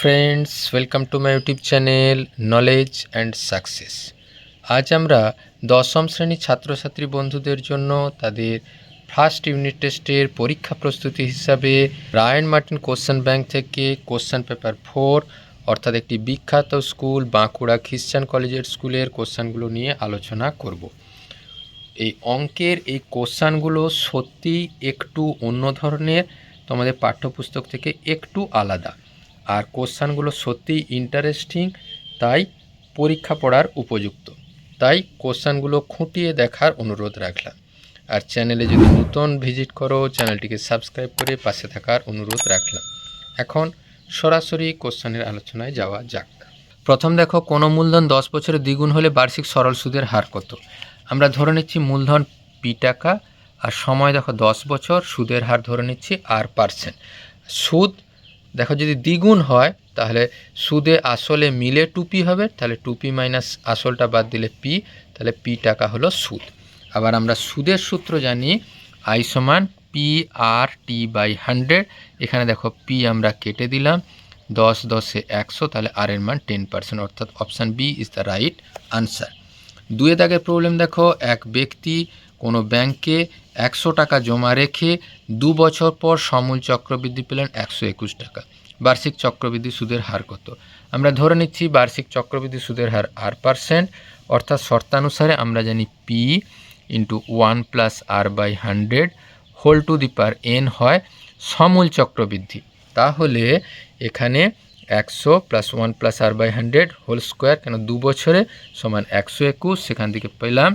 Friends, welcome to my YouTube channel knowledge and success. আজ আমরা দশম শ্রেণীর ছাত্রছাত্রী বন্ধুদের জন্য তাদের ফার্স্ট ইউনিট টেস্টের পরীক্ষা প্রস্তুতি হিসাবে রায়ান মার্টিন কোশ্চেন ব্যাংক থেকে কোশ্চেন পেপার 4 অর্থাৎ একটি বিখ্যাত স্কুল বাঁকুড়া খ্রিশ্চান কলেজের স্কুলের কোশ্চেনগুলো নিয়ে আলোচনা করব। এই অঙ্কের এই কোশ্চেনগুলো সত্যি একটু অন্য ধরনের, তোমাদের পাঠ্যপুস্তক থেকে একটু আলাদা, আর কোশ্চেনগুলো সত্যিই ইন্টারেস্টিং, তাই পরীক্ষা পড়ার উপযুক্ত। তাই কোশ্চেনগুলো খুঁটিয়ে দেখার অনুরোধ রাখলাম। আর চ্যানেলে যদি নতুন ভিজিট করো, চ্যানেলটিকে সাবস্ক্রাইব করে পাশে থাকার অনুরোধ রাখলাম। এখন সরাসরি কোশ্চেনের আলোচনায় যাওয়া যাক। প্রথম দেখো, কোনো মূলধন 10 বছরে দ্বিগুণ হলে বার্ষিক সরল সুদের হার কত? আমরা ধরে নিচ্ছি মূলধন পি টাকা, আর সময় দেখো 10 বছর, সুদের হার ধরে নিচ্ছি R%। সুদ দেখো যদি দ্বিগুণ হয় তাহলে সুদে আসলে মিলে 2p হবে, তাহলে 2p মাইনাস আসলটা বাদ দিলে p, তাহলে p টাকা হলো সুদ। আবার আমরা সুদের সূত্র জানি I সমান PR/T/100। এখানে দেখো p আমরা কেটে দিলাম, 10 10 100, তাহলে r এর মান 10%, অর্থাৎ option B is the right answer. 2 দাগের প্রবলেম দেখো, এক ব্যক্তি কোনো ব্যাংকে 100 টাকা জমা রেখে 2 বছর পর সমূল চক্রবৃদ্ধি পেলেন 121 টাকা। বার্ষিক চক্রবৃদ্ধি সুদের হার কত? আমরা ধরে নিচ্ছি বার্ষিক চক্রবৃদ্ধি সুদের হার R%, অর্থাৎ শর্তানুসারে আমরা জানি p into 1 plus R/100 whole to the power n হয় সমূল চক্রবৃদ্ধি। তাহলে এখানে 100 plus 1 plus R/100 whole square, কেন 2 বছরে সমান 121, সেখান থেকে পেলাম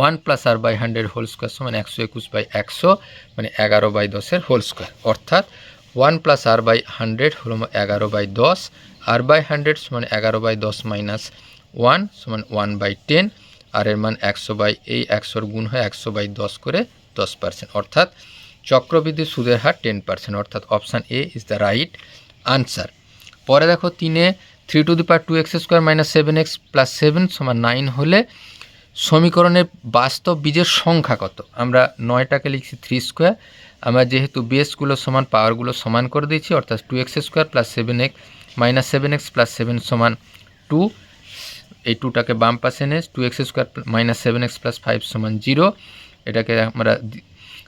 1 প্লাস R/100 হোল স্কোয়ার সমান 121/100, মানে 11/10 হোল স্কোয়ার, অর্থাৎ 1 প্লাস R/100 হলো 11/10, R/100 সমান 11/10 মাইনাস 1 সমান 1/10, আর এর মান 100 এই 100 গুণ হয় 100/10 করে 10%, অর্থাৎ চক্রবৃদ্ধি সুদের হার 10%, অর্থাৎ option A is the right answer. পরে দেখো 3 two the power 2x² minus 7x plus 7 সমান 9 হলে সমীকরণের বাস্তব বীজের সংখ্যা কত? আমরা 9টাকে লিখছি 3², আমরা যেহেতু বেসগুলো সমান পাওয়ারগুলো সমান করে দিয়েছি, অর্থাৎ 2x² plus 7x minus 7x plus 7 সমান 2, এই 2টাকে বাম পাশে এনে 2x² মাইনাস 7x প্লাস 5 সমান 0, এটাকে আমরা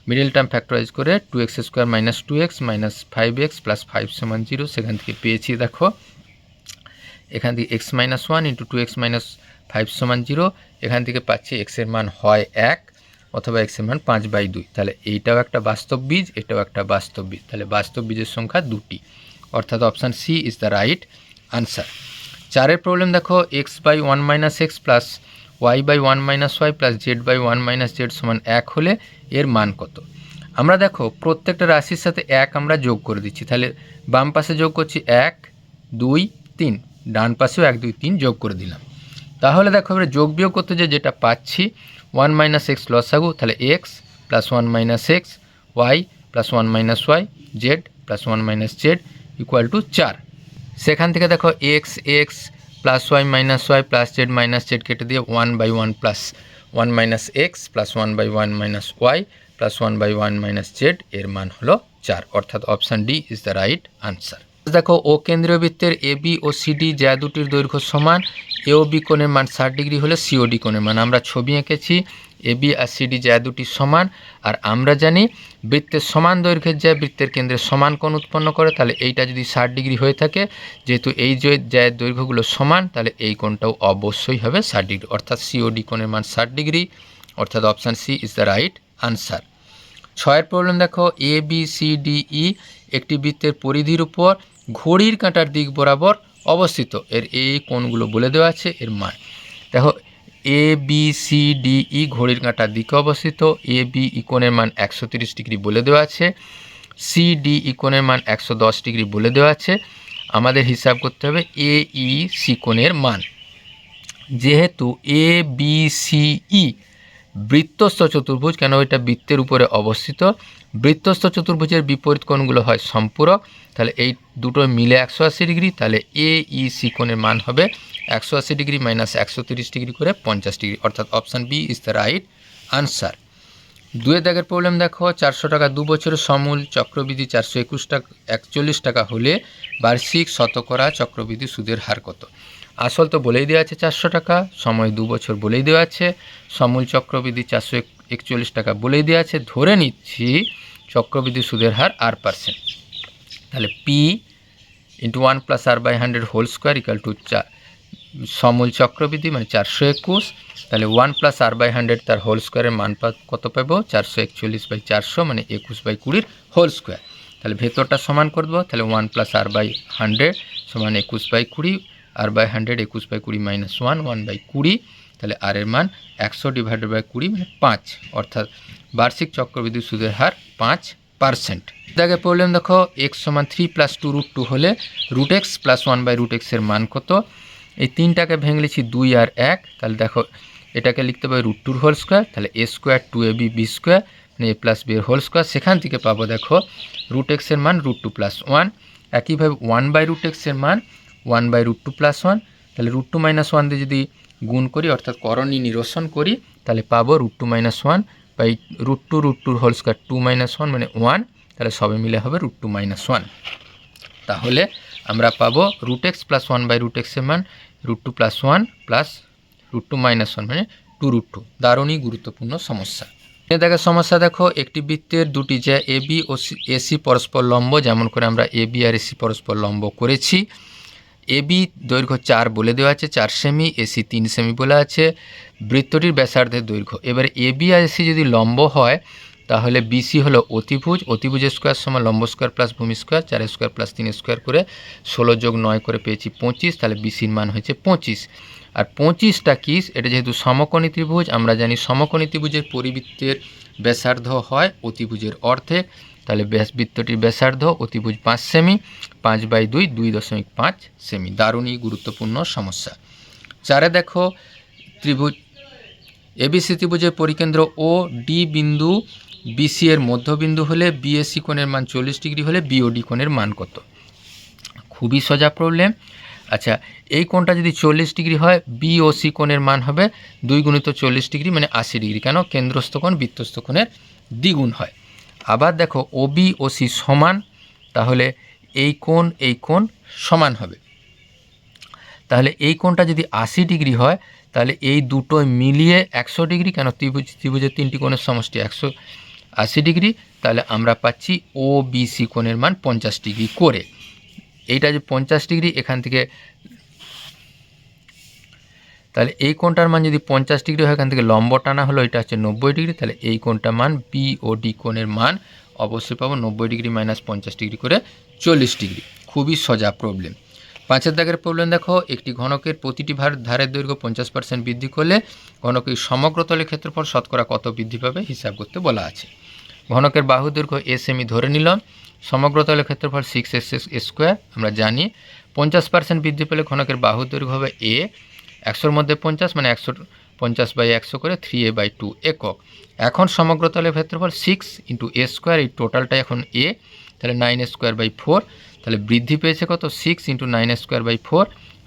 মিডল টার্ম ফ্যাক্টরাইজ করে 2x² minus 2x minus 5x plus 5 সমান 0, সেখান থেকে পেয়েছি দেখো এখান থেকে x minus 1 into 2x minus 5 সমান 0, এখান থেকে পাচ্ছি x এর মান হয় 1 অথবা x এর মান 5/2, তাহলে এইটাও একটা বাস্তব বীজ, এটাও একটা বাস্তব বীজ, তাহলে বাস্তব বীজের সংখ্যা 2টি, অর্থাৎ option C is the right answer. 4 problem দেখো, x/1 minus x plus y/1 minus y plus z/1 minus z সমান 1 হলে এর মান কত? আমরা দেখো প্রত্যেকটা রাশির সাথে 1 আমরা যোগ করে দিচ্ছি, তাহলে বাম পাশে যোগ করছি 1 2 3, ডান পাশেও 1 2 3 যোগ করে দিলাম। তাহলে দেখো আমরা যোগ বিয়োগ করতে যেটা পাচ্ছি 1 মাইনাস এক্স লসাগু, তাহলে X plus 1 minus X, Y plus 1 minus Y, Z plus 1 minus Z equal to 4। সেখান থেকে দেখো X X plus Y minus Y plus Z minus Z কেটে দিয়ে 1/1 plus 1 minus X plus 1/1 minus Y plus 1/1 minus Z, এর মান হলো 4, অর্থাৎ option D is the right answer. দেখো ও কেন্দ্রীয় বৃত্তের এ বি ও সিডি যা দুটির দৈর্ঘ্য সমান, এ ও বি কোণের মান 60 ডিগ্রি হলে সিওডি কোণের মান, আমরা ছবি এঁকেছি এ বি আর সিডি যা দুটি সমান, আর আমরা জানি বৃত্তের সমান দৈর্ঘ্যের যা বৃত্তের কেন্দ্রে সমান কোণ উৎপন্ন করে, তাহলে এইটা যদি 60 ডিগ্রি হয়ে থাকে, যেহেতু এই যে দৈর্ঘ্যগুলো সমান, তাহলে এই কোণটাও অবশ্যই হবে 60 ডিগ্রি, অর্থাৎ সিওডি কোণের মান 60 ডিগ্রি, অর্থাৎ option C is the right answer. 6 problem দেখো, A B C D E একটি বৃত্তের পরিধির উপর ঘড়ির কাঁটার দিক বরাবর অবস্থিত, এর এই কোণগুলো বলে দেওয়া আছে, এর মান দেখো এ বি সি ডি ই ঘড়ির কাঁটার দিকে অবস্থিত, এ বি ই কোণের মান 130 ডিগ্রি বলে দেওয়া আছে, সি ডি ই কোণের মান 110 ডিগ্রি বলে দেওয়া আছে। আমাদের হিসাব করতে হবে এ ই সি কোণের মান, যেহেতু এ বি সি ই বৃত্তস্থ চতুর্ভুজ, কেন এটা বৃত্তের উপরে অবস্থিত, বৃত্তস্থ চতুর্ভুজের বিপরীত কোণগুলো হয় সম্পূরক, তাহলে এই দুটো মিলে 180 ডিগ্রি, তাহলে এ ই সি কোণের মান হবে 180 ডিগ্রি মাইনাস 130 ডিগ্রি করে 50 ডিগ্রি, অর্থাৎ option B is the right answer. দুয়ের দাগের প্রবলেম দেখো, 400 টাকা 2 বছরের সমূল চক্রবৃদ্ধি 441 টাকা হলে বার্ষিক শতকরা চক্রবৃদ্ধি সুদের হার কত? আসল তো বলেই দেওয়া আছে 400 টাকা, সময় 2 বছর বলেই দেওয়া আছে, সমূল চক্রবৃদ্ধি 441 টাকা বলেই দেওয়া আছে, ধরে নিচ্ছি চক্রবৃদ্ধি সুদের হার r%। তাহলে p × 1 + r/100 whole square equal to সমূল চক্রবৃদ্ধি মানে 421, তাহলে 1 + r/100 তার হোল স্কোয়ারের মান কত পাবো? 441/400 মানে 21/20 হোল স্কোয়ার। তাহলে ভেতরটা সমান করে দেবো, তাহলে 1 + r/100 সমান 21/20, r/100 21/20 - 1 1/20, তাহলে r এর মান 100 / 20 মানে 5, অর্থাৎ বার্ষিক চক্রবৃদ্ধি সুদের হার 5%। দেখে প্রবলেম দেখো, x = 3 + 2√2 হলে √x + 1/√x এর মান কত? এই তিনটাকে ভেঙে লিখছি 2 আর 1, তাহলে দেখো এটাকে লিখতে পারি √2 হোল স্কোয়ার, তাহলে a² 2ab b² মানে a + b এর হোল স্কোয়ার। সেখান থেকে পাবো দেখো √x এর মান √2 + 1, একইভাবে 1/√x এর মান 1/√2 + 1, তাহলে √2 - 1 দিয়ে যদি গুণ করি অর্থাৎ করণী নিরসন করি তাহলে পাবো √2 - 1 বাই √2 হোল স্কোয়ার 2 - 1 মানে 1, তাহলে সবে মিলে হবে √2 - 1। তাহলে আমরা পাবো √x + 1/√x এর মান √2 + 1 প্লাস √2 - 1 মানে 2√2। দারুণই গুরুত্বপূর্ণ সমস্যা। দেখো সমস্যা দেখো, একটি বৃত্তের দুটি যে AB ও AC পরস্পর লম্ব, যেমন করে আমরা AB আর AC পরস্পর লম্ব করেছি। AB দৈর্ঘ্য 4 বলে দেওয়া আছে 4 সেমি, AC 3 সেমি বলে আছে। বৃত্তটির ব্যাসার্ধের দৈর্ঘ্য, এবারে AB আর AC যদি লম্ব হয় তাহলে BC হলো অতিভুজ, অতিভুজের স্কোয়ার সমান লম্ব স্কোয়ার প্লাস ভূমি স্কোয়ার, 4 স্কোয়ার প্লাস 3 স্কোয়ার করে 16 + 9 করে পেয়েছি 25, তাহলে BCর মান হয়েছে 25। আর 25টা কি? এটা যেহেতু সমকোণী ত্রিভুজ, আমরা জানি সমকোণী ত্রিভুজের পরিবৃত্তের ব্যাসার্ধ হয় অতিভুজের অর্ধেক, তাহলে বৃত্তটির ব্যাসার্ধ অতিভুজ 5 সেমি, 5/2 2.5 সেমি। দারুণই গুরুত্বপূর্ণ সমস্যা। 4 দেখো ত্রিভুজ ABC ত্রিভুজের পরিকেন্দ্র ও ডি বিন্দু BC এর মধ্যবিন্দু হলে BAC কোণের মান 40 ডিগ্রি হলে BOD কোণের মান কত? খুবই সোজা প্রবলেম। আচ্ছা, এই কোণটা যদি 40 ডিগ্রি হয় BOC কোণের মান হবে 2 × 40 ডিগ্রি মানে 80 ডিগ্রি, কেন? কেন্দ্রস্থ কোণ বৃত্তস্থ কোণের দ্বিগুণ হয়। আবার দেখো OB OC সমান, তাহলে এই কোণ সমান হবে। তাহলে এই কোণটা যদি 80 ডিগ্রি হয় তাহলে এই দুটো মিলিয়ে 100 ডিগ্রি, কেন? ত্রিভুজের তিনটি কোণের সমষ্টি 180 ডিগ্রি, তাহলে আমরা পাচ্ছি OBC কোণের মান 50 ডিগ্রি করে। এইটা যে 50 ডিগ্রি এখান থেকে, তাহলে এই কোণটার মান যদি 50 ডিগ্রি হয় এখান থেকে লম্ব টানা হলো এটা হচ্ছে 90 ডিগ্রি, তাহলে এই কোণটার মান BOD কোণের মান অবশ্যই পাবো 90 ডিগ্রি - 50 ডিগ্রি করে 40 ডিগ্রি। খুবই সোজা প্রবলেম। 5 দাগের প্রবলেম দেখো, একটি ঘনকের প্রতিটি ধারের দৈর্ঘ্য 50% বৃদ্ধি করলে ঘনকের সমগ্র তলের ক্ষেত্রফল শতকরা কত বৃদ্ধি পাবে হিসাব করতে বলা আছে। ঘনকের বাহু দৈর্ঘ্য a সেমি ধরে নিলাম, সমগ্র তলের ক্ষেত্রফল 6x² আমরা জানি। 50% বৃদ্ধি পেলে ঘনকের বাহু দৈর্ঘ্য হবে a, 100-র মধ্যে 50 মানে 150/100 করে 3a/2 একক। এখন সমগ্র তলের ক্ষেত্রফল 6 × a², এই টোটালটা এখন a, তাহলে 9a²/4, তাহলে বৃদ্ধি পেয়েছে কত? 6 × 9a²/4,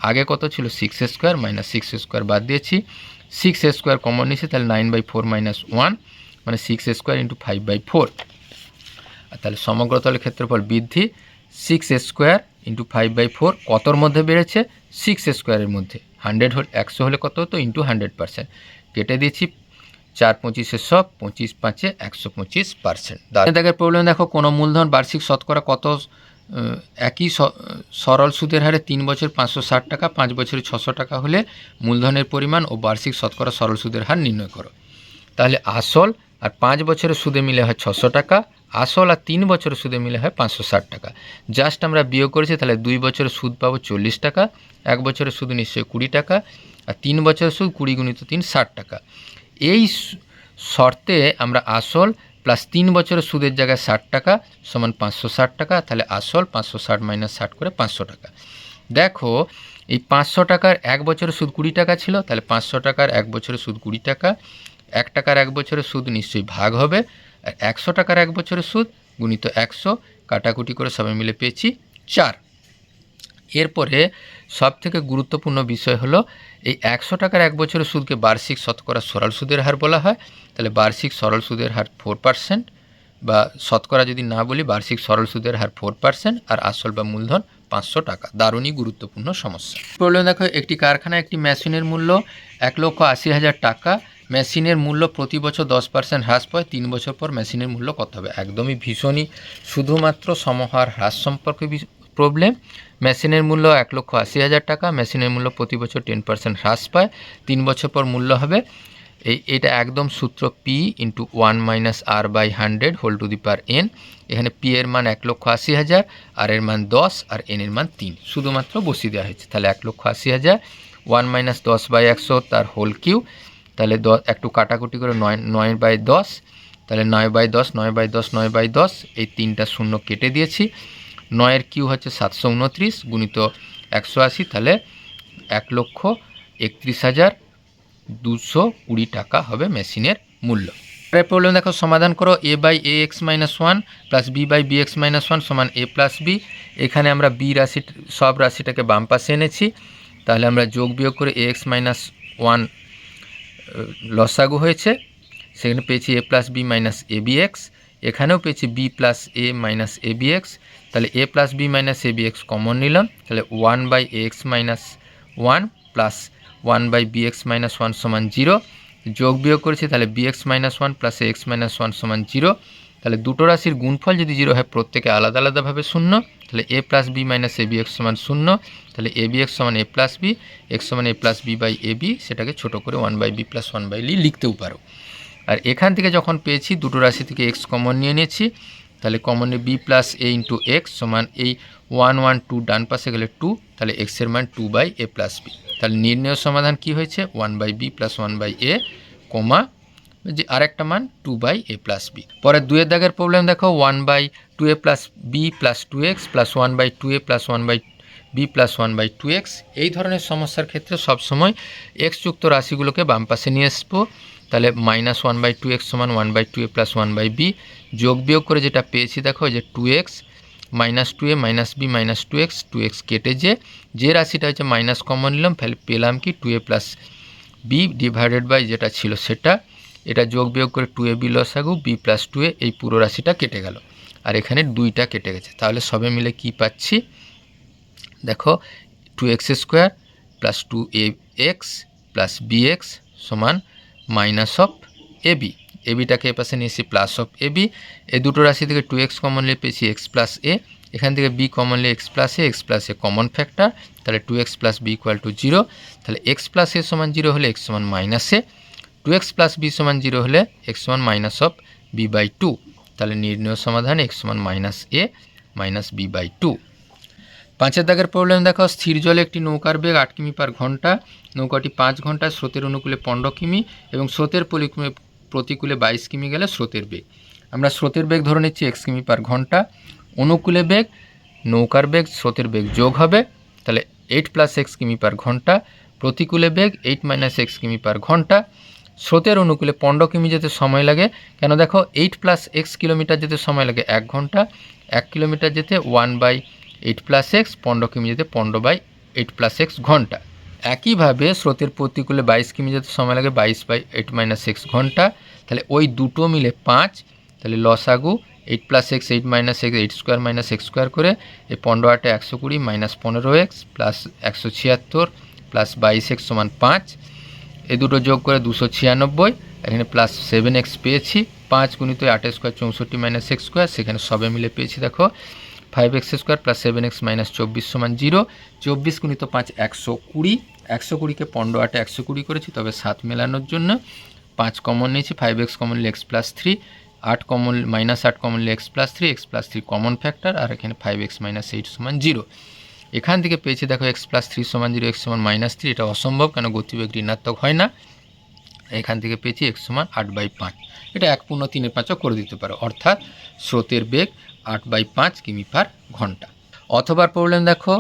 আগে কত ছিল? 6a² - 6a² বাদ দিয়েছি, 6a² কমন নিয়েছি, তাহলে 9/4 - 1 মানে 6a² × 5/4। আর তাহলে সমগ্র তলের ক্ষেত্রফল বৃদ্ধি 6a² × 5/4 কতর মধ্যে বেড়েছে? 6a² এর মধ্যে। 100 হলে কত হতো? × 100%। কেটে দিয়েছি, 4 × 25 100, 25 × 5 125%। দাগের প্রবলেম দেখো, কোনো মূলধন বার্ষিক শতকরা কত একই সরল সুদের হারে 3 বছর 560 টাকা, 5 বছরে 600 টাকা হলে মূলধনের পরিমাণ ও বার্ষিক শতকরা সরল সুদের হার নির্ণয় করো। তাহলে আসল আর 5 বছরের সুদে মিলে হয় 600 টাকা, আসল আর 3 বছরের সুদে মিলে হয় 560 টাকা। জাস্ট আমরা বিয়োগ করেছি, তাহলে 2 বছরের সুদ পাবো 40 টাকা, 1 বছরের সুদ নিশ্চয়ই 20 টাকা, আর 3 বছরের সুদ 20 × 3 60 টাকা। এই শর্তে আমরা আসল প্লাস 3 বছরের সুদের জায়গায় 60 টাকা সমান 560 টাকা, তাহলে আসল 560 - 60 করে 500 টাকা। দেখো এই 500 টাকার 1 বছরের সুদ 20 টাকা ছিল, তাহলে 500 টাকার 1 বছরের সুদ 20 টাকা, 1 টাকার 1 বছরের সুদ নিশ্চয়ই ভাগ হবে, আর 100 টাকার 1 বছরের সুদ গুণিত 100 কাটাকুটি করে সবাই মিলে পেয়েছি 4। এরপরে সবথেকে গুরুত্বপূর্ণ বিষয় হলো এই 100 টাকার 1 বছরের সুদকে বার্ষিক শতকরা সরল সুদের হার বলা হয়। তাহলে বার্ষিক সরল সুদের হার 4%, বা শতকরা যদি না বলি বার্ষিক সরল সুদের হার 4%, আর আসল বা মূলধন 500 টাকা। দারুণই গুরুত্বপূর্ণ সমস্যা। প্রবলেম দেখো, একটি কারখানায় একটি মেশিনের মূল্য 1,80,000 টাকা। মেশিনের মূল্য প্রতি বছর 10% হ্রাস পায়, 3 বছর পর মেশিনের মূল্য কত হবে? একদমই ভীষণই শুধুমাত্র সমহার হ্রাস সম্পর্কে প্রবলেম। মেশিনের মূল্য 1,80,000 টাকা, মেশিনের মূল্য প্রতি বছর 10% হ্রাস পায়, 3 বছর পর মূল্য হবে এটা একদম সূত্র P × 1 - R/100 whole to the power n। এখানে P এর মান 1,80,000, R এর মান 10, আর n এর মান 3, শুধুমাত্র বসিয়ে দেওয়া হয়েছে। তাহলে 1,80,000 1 - 10/100 তার হোল কিউ। তাহলে একটু কাটাকুটি করে 9/10, তাহলে 9/10 9/10 9/10, এই 3টা শূন্য কেটে দিয়েছি। 9 এর কিউ হচ্ছে 729 গুণিত 180, তাহলে 1,31,220 টাকা হবে মেশিনের মূল্য। পরের প্রবলেম দেখো, সমাধান করো। a/ax-1 + b/bx-1 সমান a + b। এখানে আমরা b রাশি সব রাশিটাকে বাম পাশে এনেছি। তাহলে আমরা যোগ বিয়োগ করে ax-1 লসাগু হয়েছে, সেখানে পেয়েছি a + b - abx। এখানেও পেয়েছি b + a - abx। তাহলে a + b - abx কমন নিলাম, তাহলে 1/ax-1 + 1/bx-1 সমান 0। যোগ বিয়োগ করেছি, তাহলে bx-1 + ax-1 সমান 0। তাহলে দুটো রাশির গুণফল যদি 0 হয়, প্রত্যেকে আলাদা আলাদাভাবে 0। তাহলে a + b - abx সমান 0। তাহলে abx সমান a + b, x সমান a + b/ab, সেটাকে ছোট করে 1/b + 1/b লিখতেও পারো। আর এখান থেকে যখন পেয়েছি দুটো রাশি থেকে x কমন নিয়ে নিয়েছি, তাহলে কমন নিয়ে b + a × x সমান এই 1 1 2 ডান পাশে গেলে 2, তাহলে x এর মান 2/a + b। তাহলে নির্ণয় সমাধান কি হয়েছে? 1/b + 1/a, যে আরেকটা মান 2/a + b। পরে 2 এর দাগের প্রবলেম দেখো, 1/2a + b + 2x + 1/2a + 1/b + 1/2x। এই ধরনের সমস্যার ক্ষেত্রে সবসময় x যুক্ত রাশিগুলোকে বাম পাশে নিয়ে আসবো। তাহলে -1/2x সমান 1/2a + 1/b। যোগ বিয়োগ করে যেটা পেয়েছি দেখো, যে 2x -2a - b - 2x, 2x কেটে যে রাশিটা হচ্ছে মাইনাস কমন নিলাম, পেলাম কি 2a + b ডিভাইডেড বাই যেটা ছিল সেটা। এটা যোগ বিয়োগ করে 2ab লসাগু b + 2a, এই পুরো রাশিটা কেটে গেল, আর এখানে 2টা কেটে গেছে। তাহলে সবে মিলে কি পাচ্ছি দেখো, 2x² + 2ax + bx সমান -ab। abটাকে এপাশে নিয়েছি +ab। এই দুটো রাশি থেকে 2x কমন নিয়ে পেয়েছি x + a, এখান থেকে b কমন নিয়ে x + a, x + a common factor. তাহলে 2x + b = 0। তাহলে x + a সমান 0 হলে x সমান -a, 2x + b সমান 0 হলে x সমান -b/2। তাহলে নির্ণয় সমাধান x সমান -a - b/2। 5 এর দাগের প্রবলেম দেখো, স্থির জলে একটি নৌকার বেগ 8 কিমি/ঘন্টা। নৌকাটি 5 ঘন্টায় স্রোতের অনুকূলে 15 কিমি এবং স্রোতের প্রতিকূলে 22 কিমি গেলে স্রোতের বেগ। আমরা স্রোতের বেগ ধরে নিচ্ছি x কিমি/ঘন্টা। অনুকূলে বেগ, নৌকার বেগ, স্রোতের বেগ যোগ হবে, তাহলে 8 + x কিমি/ঘন্টা। প্রতিকূলে বেগ 8 - x কিমি/ঘন্টা। স্রোতের অনুকূলে 15 কিমি যেতে সময় লাগে, কেন দেখো 8 + x কিলোমিটার যেতে সময় লাগে 1 ঘন্টা, 1 কিলোমিটার যেতে 1/8 + x, 15 কিমি যেতে 15/8 + x ঘন্টা। একইভাবে স্রোতের প্রতিকূলে 22 কিমি যেতে সময় লাগে 22/8 - x ঘন্টা। তাহলে ওই দুটো মিলে 5, তাহলে লসাগু 8 + x 8 - x 8² - x² করে এই 15 8 120 -15x + 176 + 22x সমান 5। এই দুটো যোগ করে 296, এখানে +7x পেয়েছি। 5 গুণিত 8² 64 - x², সেখানে সবে মিলে পেয়েছি দেখো 5x² + 7x - 24 সমান 0। 24 গুণিত 5 120, 120কে 15 8 120 করেছি, তবে 7 মেলানোর জন্য 5 কমন নিয়েছি, 5x কমন নিলে x + 3, 8 কমন -8 কমন নিলে x + 3, x + 3 কমন ফ্যাক্টর, আর এখানে 5x - 8 সমান 0। এখান থেকে পেয়েছি দেখো x + 3 সমান 0, x সমান -3। এটা অসম্ভব, কেন গতিবেগ ঋণাত্মক হয় না। এখান থেকে পেয়েছি x সমান 8/5। এটা 1/3 করে দিতে পারো, অর্থাৎ স্রোতের বেগ 8/5 কিমি/ঘন্টা। অথবা প্রবলেম দেখো,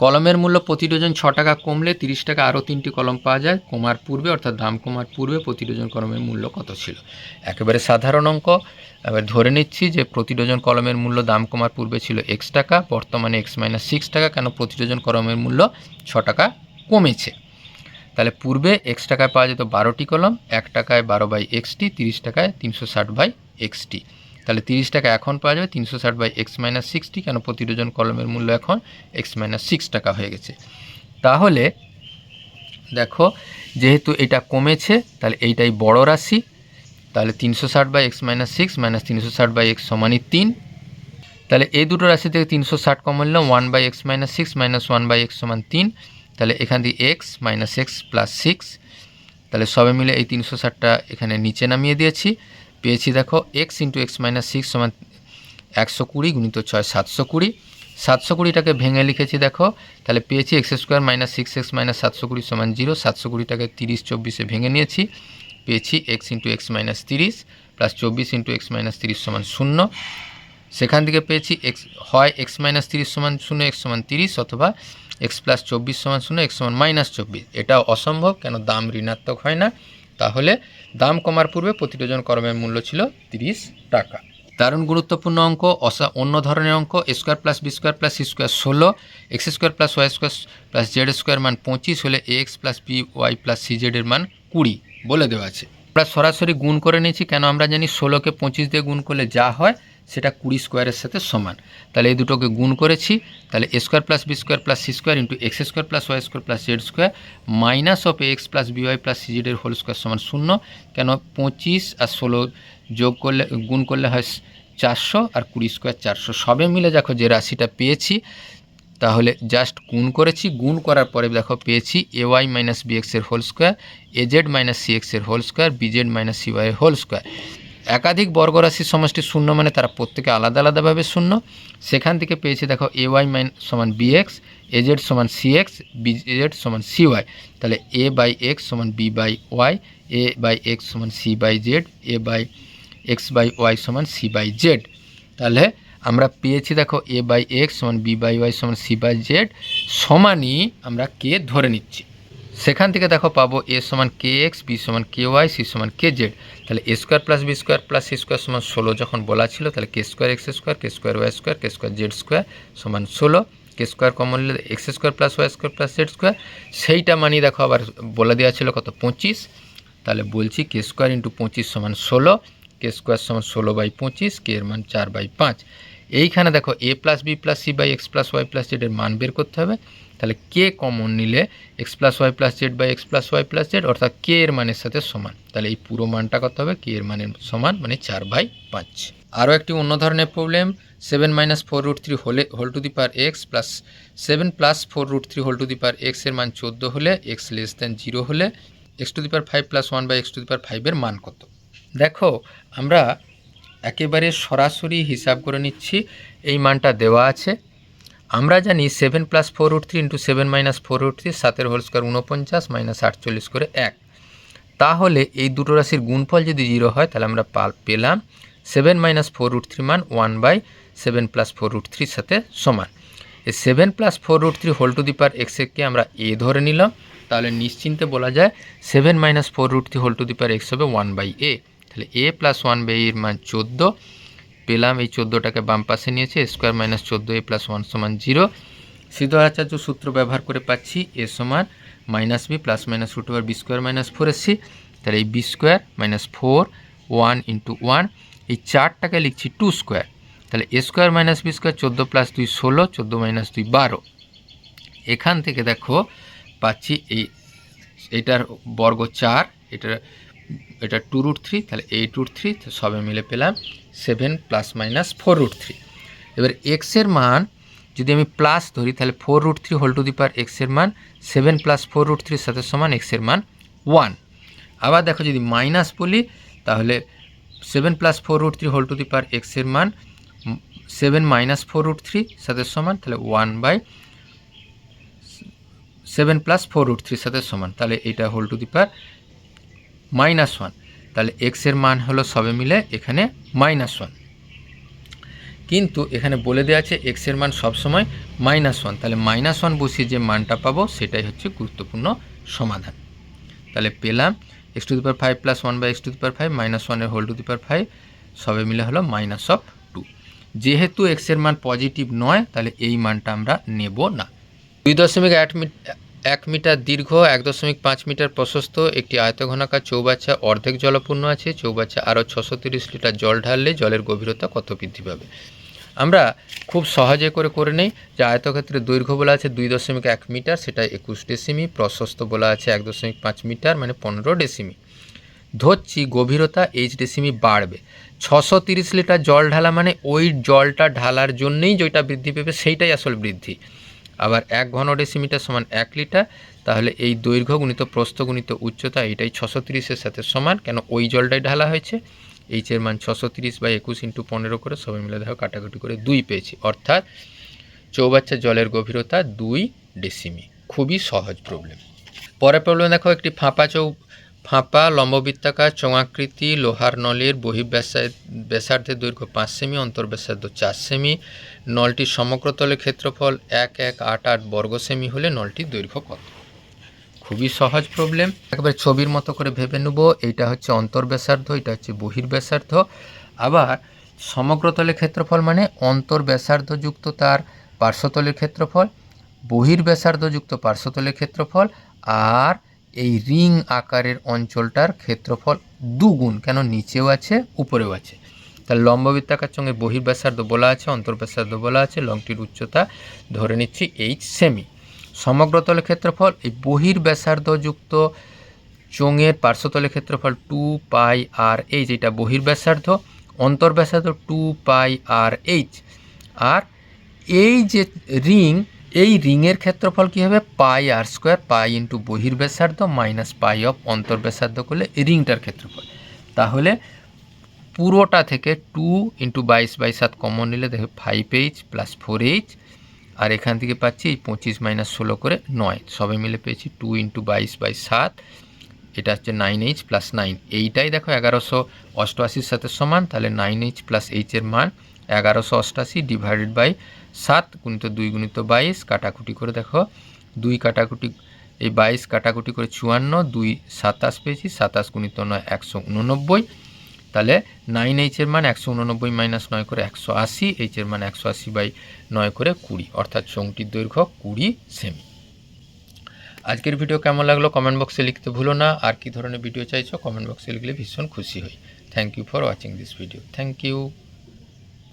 কলমের মূল্য প্রতি ডজন 6 টাকা কমলে 30 টাকা আরও 3টি কলম পাওয়া যায় কমার পূর্বে, অর্থাৎ দাম কমার পূর্বে প্রতি ডজন কলমের মূল্য কত ছিল। একেবারে সাধারণ অঙ্ক। এবার ধরে নিচ্ছি যে প্রতি ডজন কলমের মূল্য দাম কমার পূর্বে ছিল x টাকা, বর্তমানে x - 6 টাকা, কেন প্রতি ডজন কলমের মূল্য 6 টাকা কমেছে। তাহলে পূর্বে x টাকায় পাওয়া যেত 12টি কলম, 1 টাকায় 12/xt, 30 টাকায় 360/xt। তাহলে 30 টাকা এখন পাওয়া যাবে 360/x - 60, কেন প্রতি ডজন কলমের মূল্য এখন x - 6 টাকা হয়ে গেছে। তাহলে দেখো যেহেতু এটা কমেছে তাহলে এইটাই বড় রাশি, তাহলে 360/x - 6 - 360/x সমানই 3। তাহলে এই দুটো রাশি থেকে 360 কমন নিলাম, 1/x - 6 - 1/x সমান 3। তাহলে এখান থেকে x - x + 6, তাহলে সবে মিলে এই 360টা এখানে নিচে নামিয়ে দিয়েছি। পেয়েছি দেখো x × x - 6 সমান 120 × 6 720। 720টাকে ভেঙে লিখেছি দেখো, তাহলে পেয়েছি x² - 6x - 720 সমান 0। 720টাকে 30 24-এ ভেঙে নিয়েছি, পেয়েছি x × x - 30 + 24 × x - 30 সমান 0। সেখান থেকে পেয়েছি হয় x - 30 সমান 0, x সমান 30, অথবা x + 24 সমান 0, x সমান -24। এটাও অসম্ভব, কেন দাম ঋণাত্মক হয় না। তাহলে দাম কমার পূর্বে প্রতি ডজন কলমের মূল্য ছিল 30 টাকা। দারুণ গুরুত্বপূর্ণ অঙ্ক। অন্য ধরনের অঙ্ক, a² + b² + c² 16, x² + y² + z² মান 25 হলে ax + by + cz এর মান 20 বলে দেওয়া আছে। আমরা সরাসরি গুণ করে নিয়েছি, কেন আমরা জানি 16কে 25 দিয়ে গুণ করলে যা হয় সেটা 20 স্কোয়ারের সাথে সমান। তাহলে এই দুটোকে গুণ করেছি, তাহলে a² + b² + c² × x² + y² + z² minus of ax + by + cz এর হোল স্কোয়ার সমান 0। কেন 25 আর 16 যোগ করলে গুণ করলে হয় 400, আর 20 স্কোয়ার 400। সবে মিলে দেখো যে রাশিটা পেয়েছি, তাহলে জাস্ট গুণ করেছি। গুণ করার পরে দেখো পেয়েছি ay - bx এর হোল স্কোয়ার, az - cx এর হোল স্কোয়ার, bz - cy এর হোল স্কোয়ার। একাধিক বর্গরাশির সমষ্টি শূন্য মানে তারা প্রত্যেকে আলাদা আলাদাভাবে শূন্য। সেখান থেকে পেয়েছি দেখো ay সমান bx, az সমান cx, bz সমান cy। তাহলে a/x সমান b/y, a/x সমান c/z, a/x/y সমান c/z। তাহলে আমরা পেয়েছি দেখো a/x সমান b/y সমান c/z সমানই আমরা k ধরে নিচ্ছি। সেখান থেকে দেখো পাবো a সমান kx, b সমান ky, c সমান kz। তাহলে a² + b² + c² সমান 16 যখন বলা ছিল, তাহলে k² x² k² y² k² z² সমান 16। k² কমন নিলে x² + y² + z², সেইটা মানি দেখো আবার বলে দেওয়া ছিল কত 25। তাহলে বলছি k² × 25 সমান 16, k² সমান 16/25, k এর মান 4/5। এইখানে দেখো a + b + c/x + y + z এর মান বের করতে হবে। তাহলে k কমন নিলে x + y + z/x + y + z, অর্থাৎ k এর মানের সাথে সমান। তাহলে এই পুরো মানটা কত হবে, k এর মানের সমান মানে 4/5। আরও একটি অন্য ধরনের problem, 7 - 4√3 whole to the power x plus 7 + 4√3 x এর মান 14 হলে, x < 0 হলে x to the power 5 + 1/x to the power 5 এর মান কত। দেখো আমরা একেবারে সরাসরি হিসাব করে নিচ্ছি, এই মানটা দেওয়া আছে। আমরা জানি 7 + 4√3 × 7 - 4√3, 7 হোল স্কোয়ার 49 -48 করে 1। তাহলে এই দুটো রাশির গুণফল যদি 0 হয়, তাহলে আমরা পেলাম 7 - 4√3 মান 1/7 + 4√3 সাথে সমান। এই 7 + 4√3 whole to the power x কে আমরা a ধরে নিলাম। তাহলে নিশ্চিন্তে বলা যায় 7 - 4√3 whole to the power x হবে 1/a। তাহলে a + 1/a এর মান 14 পেলাম। এই 14টাকে বাম পাশে নিয়েছে, a² - 14a + 1 সমান 0। সিদ্ধার্থাচার্য সূত্র ব্যবহার করে পাচ্ছি a সমান -b + -√b² - 4ac। তাহলে এই b² - 4 1 × 1, এই 4টাকে লিখছি 2²। তাহলে a² - b² 14 + 2 16, 14 - 2 12। এখান থেকে দেখো পাচ্ছি এইটার বর্গ 4, এটা 2√3, তাহলে 8√3, সবে মিলে পেলাম 7 ± 4√3। এবার x এর মান যদি আমি প্লাস ধরি, তাহলে 4√3 whole to the power x এর মান 7 + 4√3 সাথে সমান x এর মান 1। আবার দেখো যদি মাইনাস বলি, তাহলে 7 + 4√3 whole to the power x এর মান 7 - 4√3 সাথে সমান, তাহলে 1/7 + 4√3 সাথে সমান। তাহলে এটা হোল টু দি পাওয়ার -1। তাহলে x এর মান হলো সবে মিলে এখানে -1, কিন্তু এখানে বলে দেওয়া আছে x এর মান সবসময় -1, তাহলে -1 বসিয়ে যে মানটা পাবো সেটাই হচ্ছে গুরুত্বপূর্ণ সমাধান। তাহলে পেলাম x⁵ + 1/x⁵ -1 এর হোল টু দি পাওয়ার 5 সবে মিলে হলো -2। যেহেতু x এর মান পজিটিভ নয় তাহলে এই মানটা আমরা নেব না। 2.1 মিটার দীর্ঘ 1.5 মিটার প্রশস্ত একটি আয়তঘনাকার চৌবাচ্চা অর্ধেক জলপূর্ণ আছে। চৌবাচ্চা আরও 630 লিটার জল ঢাললে জলের গভীরতা কত বৃদ্ধি পাবে? আমরা খুব সহজে করে নেই যে আয়তক্ষেত্রের দৈর্ঘ্য বলা আছে 2.1 মিটার, সেটা 21 ডেসিমি। প্রশস্ত বলা আছে 1.5 মিটার মানে 15 ডেসিমি। ধরছি গভীরতা h ডেসিমি বাড়বে। 630 লিটার জল ঢালা মানে ওই জলটা ঢালার জন্যেই যেটা বৃদ্ধি পাবে সেইটাই আসল বৃদ্ধি। আবার 1 ঘন ডেসিমিটার সমান 1 লিটার, তাহলে এই দৈর্ঘ্য গুণিত প্রস্থ গুণিত উচ্চতা এটাই 630-এর সাথে সমান, কেন ওই জলটাই ঢালা হয়েছে। এইচ এর মান 630/21 × 15 করে সবাই মিলে দেখো কাটাকুটি করে 2 পেয়েছি, অর্থাৎ চৌবাচ্চার জলের গভীরতা 2 ডেসিমি। খুবই সহজ প্রবলেম। পরের প্রবলেম দেখো, একটি ফাঁপা লম্ববৃত্তাকার চোঙাকৃতি লোহার নলের ব্যাসার্ধের দৈর্ঘ্য 5 সেমি, অন্তর্ব্যাসার্ধ 4 সেমি। নলটির সমগ্র তলের ক্ষেত্রফল 1188 বর্গ সেমি হলে নলটির দৈর্ঘ্য কত? খুবই সহজ প্রবলেম, একবারে ছবির মতো করে ভেবে নেব। এইটা হচ্ছে অন্তর্ব্যাসার্ধ, এটা হচ্ছে বহির্ব্যাসার্ধ। আবার সমগ্রতলের ক্ষেত্রফল মানে অন্তর্ব্যাসার্ধ যুক্ত তার পার্শ্বতলের ক্ষেত্রফল, বহির্ব্যাসার্ধ যুক্ত পার্শ্বতলের ক্ষেত্রফল, আর এই রিং আকারের অঞ্চলটার ক্ষেত্রফল দুগুণ, কেন নিচেও আছে উপরেও আছে। তাহলে লম্ববৃত্তাকার সঙ্গে বহির্ব্যাসার্ধ বলা আছে, অন্তর্ব্যাসার্ধ বলা আছে, লংটির উচ্চতা ধরে নিচ্ছি h সেমি। সমগ্রতলের ক্ষেত্রফল এই বহির্ব্যাসার্ধ যুক্ত চোঙের পার্শ্বতলের ক্ষেত্রফল 2πr/h, এটা বহির্ব্যাসার্ধ। অন্তর্ব্যাসার্ধ 2πr/h। আর এই যে রিং, এই রিংয়ের ক্ষেত্রফল কী হবে? πr², পাই ইন্টু বহির্ব্যাসার্ধ মাইনাস পাই অফ অন্তর্ব্যাসার্ধ করলে রিংটার ক্ষেত্রফল। তাহলে পুরোটা থেকে 2 × 22/7 কমন নিলে দেখো 5h + 4h, আর এখান থেকে পাচ্ছি 25 - 16 করে 9, সবাই মিলে পেয়েছি 2 × 22/7, এটা হচ্ছে 9h + 9। এইটাই দেখো 1188-এর সাথে সমান, তাহলে 9h + h এর মান 1188 ডিভাইডেড বাই 7 গুণিত 2 গুণিত 22, কাটাকুটি করে দেখো 2 কাটাকুটি এই 22 কাটাকুটি করে 54, 2 27 পেয়েছি, 27 গুণিত 9 189। তাহলে 9h এর মান 189 - 9 করে 180, h এর মান 180/9 করে 20, অর্থাৎ চোঙটির দৈর্ঘ্য 20 সেমি। আজকের ভিডিও কেমন লাগলো কমেন্ট বক্সে লিখতে ভুলো না। আর কি ধরনের ভিডিও চাইছো কমেন্ট বক্সে লিখলে ভীষণ খুশি হই। Thank you for watching this video. Thank you.